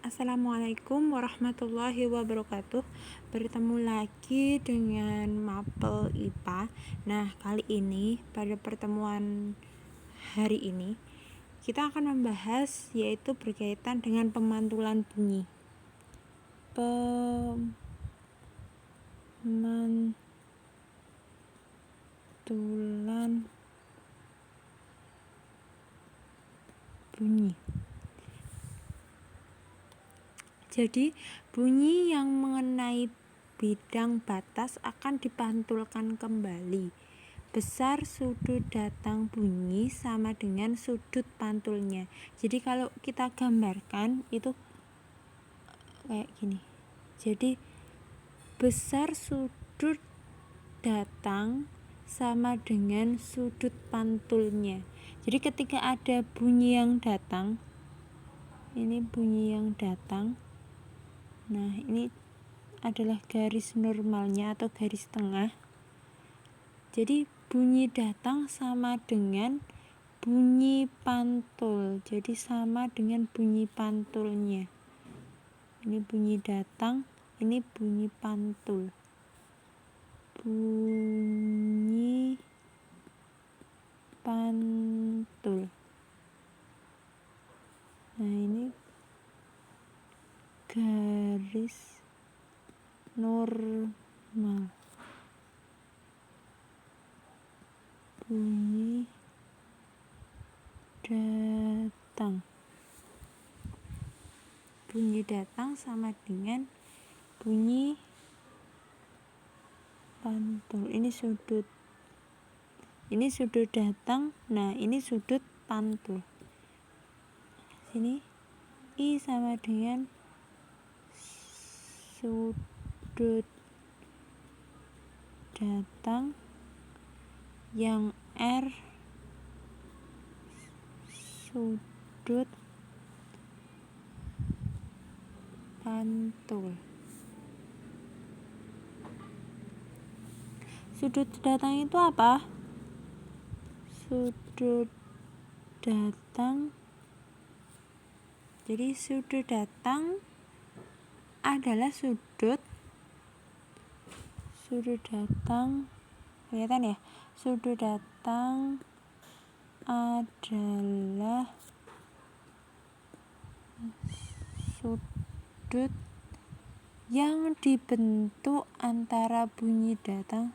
Assalamualaikum warahmatullahi wabarakatuh. Bertemu lagi dengan Mapel IPA. Nah, kali ini pada pertemuan hari ini kita akan membahas yaitu berkaitan dengan pemantulan bunyi. Pemantulan bunyi. Jadi, bunyi yang mengenai bidang batas akan dipantulkan kembali. Besar sudut datang bunyi sama dengan sudut pantulnya. Jadi kalau kita gambarkan itu kayak gini. Jadi besar sudut datang sama dengan sudut pantulnya. Jadi ketika ada bunyi yang datang, ini bunyi yang datang. Nah, ini adalah garis normalnya atau garis tengah. Jadi bunyi datang sama dengan bunyi pantul. Jadi sama dengan bunyi pantulnya. Ini bunyi datang, ini bunyi pantul. Bunyi pantul. Nah, ini garis normal. Bunyi datang. Bunyi datang sama dengan bunyi pantul. Ini sudut datang. Nah, ini sudut pantul. Sini I sama dengan sudut datang, yang R sudut pantul. Sudut datang itu apa? Sudut datang. Jadi sudut datang adalah sudut datang. Kelihatan ya? Sudut datang adalah sudut yang dibentuk antara bunyi datang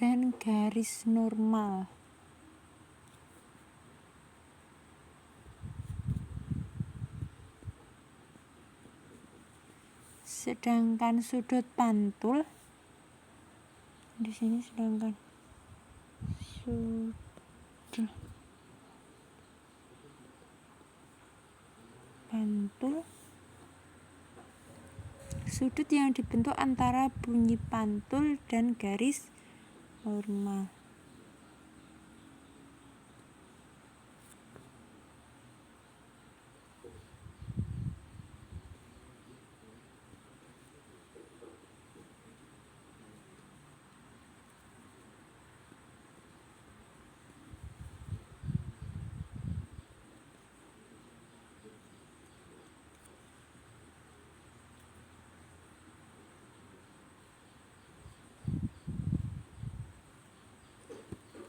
dan garis normal. Sedangkan sudut pantul di sini, sedangkan sudut pantul sudut yang dibentuk antara bunyi pantul dan garis normal.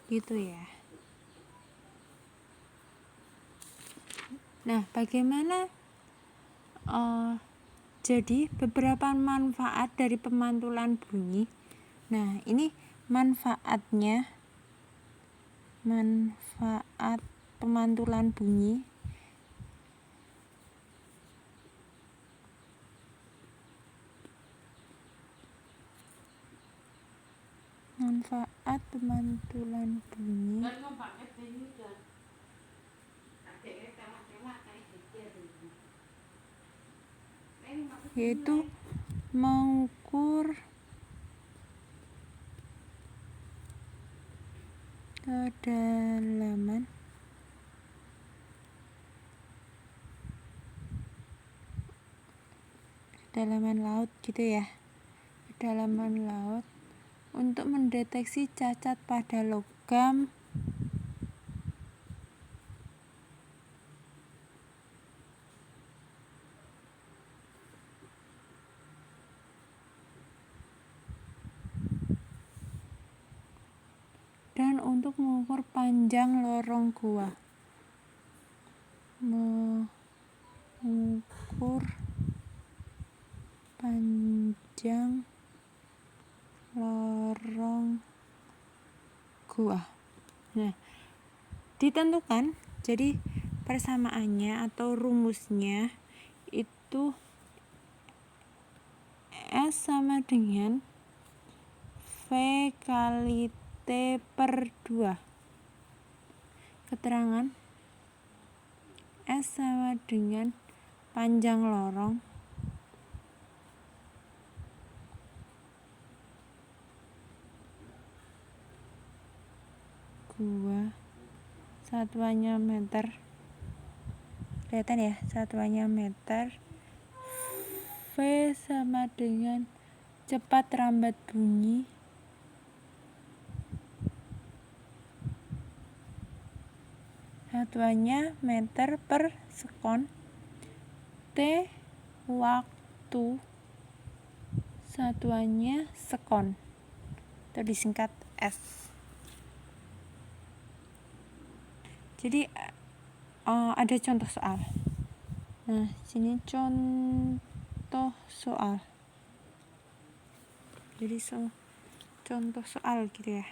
Gitu ya. Nah, bagaimana jadi beberapa manfaat dari pemantulan bunyi. Nah, ini manfaat pemantulan bunyi. Manfaat pemantulan bunyi yaitu mengukur kedalaman kedalaman laut gitu ya. Kedalaman laut untuk mendeteksi cacat pada logam dan untuk mengukur panjang lorong gua. Mengukur panjang lorong gua. Nah, ditentukan, jadi persamaannya atau rumusnya itu S sama dengan V kali T per 2. Keterangan S sama dengan panjang lorong gua, satuannya meter, kelihatan ya, satuannya meter. V sama dengan cepat rambat bunyi satuannya meter per sekon. T waktu, satuannya sekon, itu disingkat S. Jadi ada contoh soal. Nah, sini contoh soal. Jadi contoh soal gitu ya.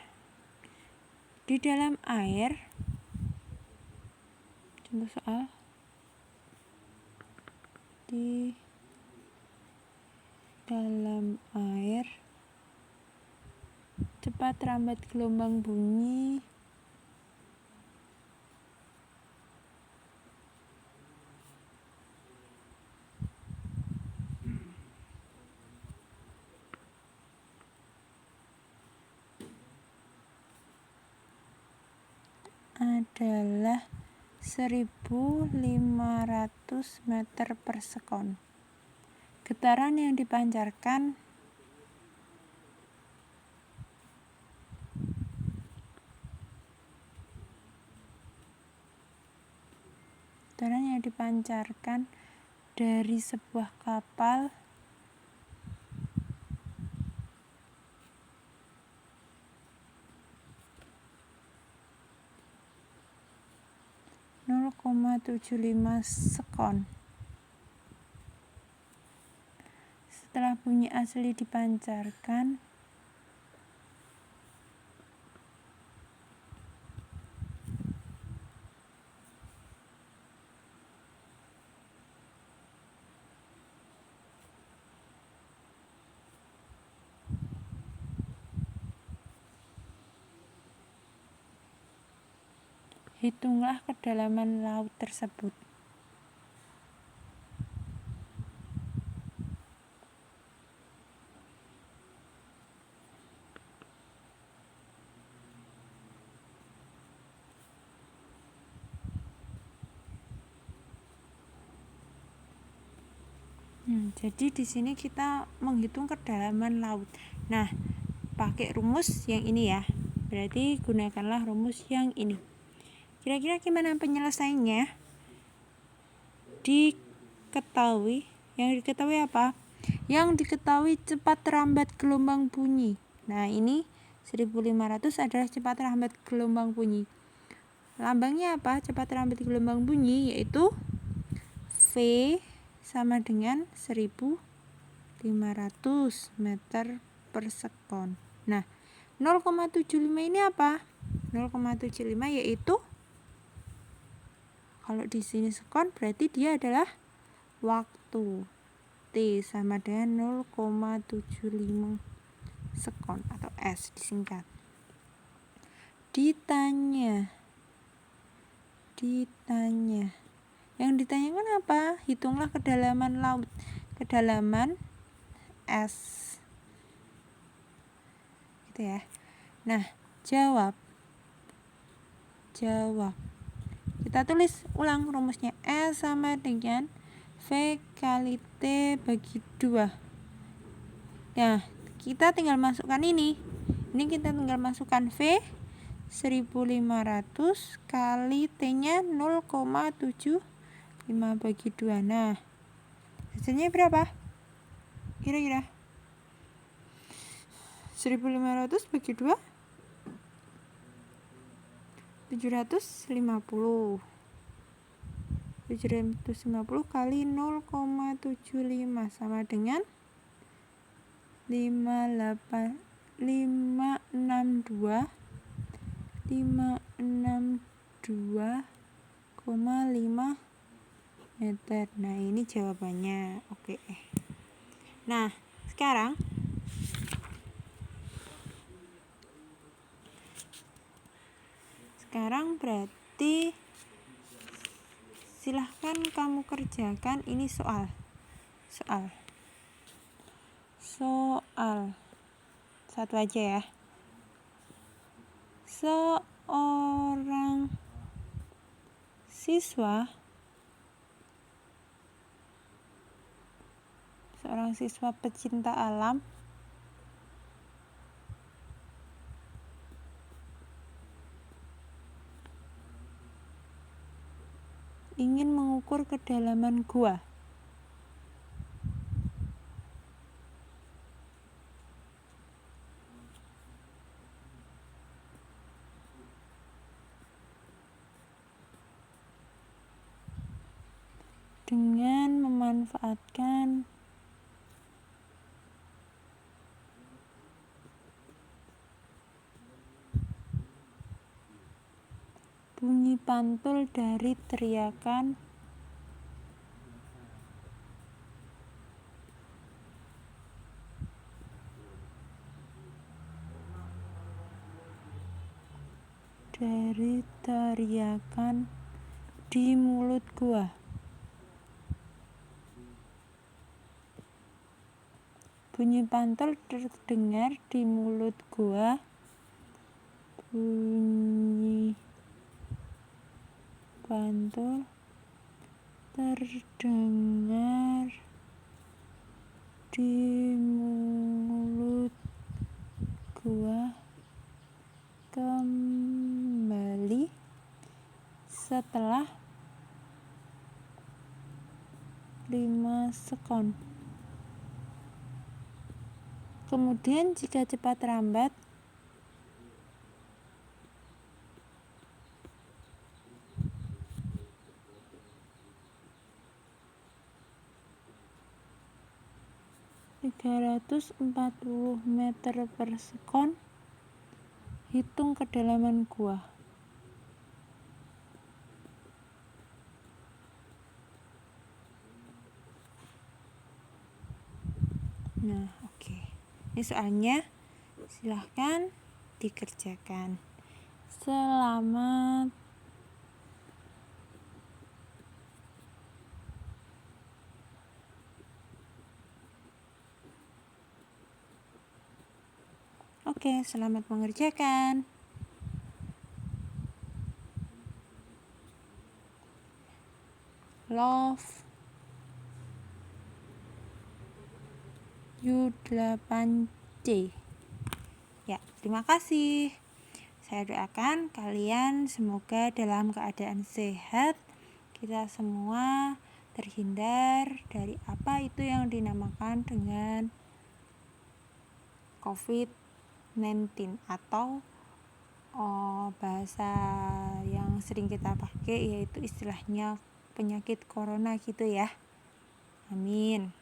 Di dalam air, contoh soal, di dalam air cepat rambat gelombang bunyi 1.500 meter per sekon. Getaran yang dipancarkan dari sebuah kapal (0,75 sekon). Setelah bunyi asli dipancarkan, hitunglah kedalaman laut tersebut. Jadi di sini kita menghitung kedalaman laut. Nah, pakai rumus yang ini ya. Berarti gunakanlah rumus yang ini. Kira-kira gimana penyelesaiannya? Yang diketahui apa? Yang diketahui cepat rambat gelombang bunyi. Nah, ini 1.500 adalah cepat rambat gelombang bunyi. Lambangnya apa? Cepat rambat gelombang bunyi yaitu V sama dengan 1.500 meter per sekon. Nah, 0,75 ini apa? 0,75 yaitu, kalau di sini sekon berarti dia adalah waktu. T sama dengan 0,75 sekon atau S disingkat. Ditanya. Yang ditanyakan apa? Hitunglah kedalaman laut. Kedalaman S. Gitu ya. Nah, jawab. Kita tulis ulang rumusnya. S sama dengan V kali T T bagi 2. Nah, kita tinggal masukkan ini. Ini kita tinggal masukkan V 1500 kali T-nya 0,75 bagi 2. Nah, hasilnya berapa? Kira-kira 1500 bagi 2 750 kali 0,75 sama dengan 562,5 meter. Nah, ini jawabannya. Oke. Nah, sekarang berarti silahkan kamu kerjakan ini soal satu aja ya. Seorang siswa pecinta alam ingin mengukur kedalaman gua. Dengan memanfaatkan bunyi pantul dari teriakan di mulut gua. Bunyi pantul terdengar di mulut gua. Bunyi pantul terdengar di mulut gua kembali setelah 5 sekon. Kemudian jika cepat lambat (340 meter per sekon), hitung kedalaman gua. Nah, oke. Ini soalnya silahkan dikerjakan. Selamat selamat mengerjakan. Love U8C. Ya, terima kasih. Saya doakan kalian semoga dalam keadaan sehat, kita semua terhindar dari apa itu yang dinamakan dengan COVID-19 atau bahasa yang sering kita pakai yaitu istilahnya penyakit corona gitu ya. Amin.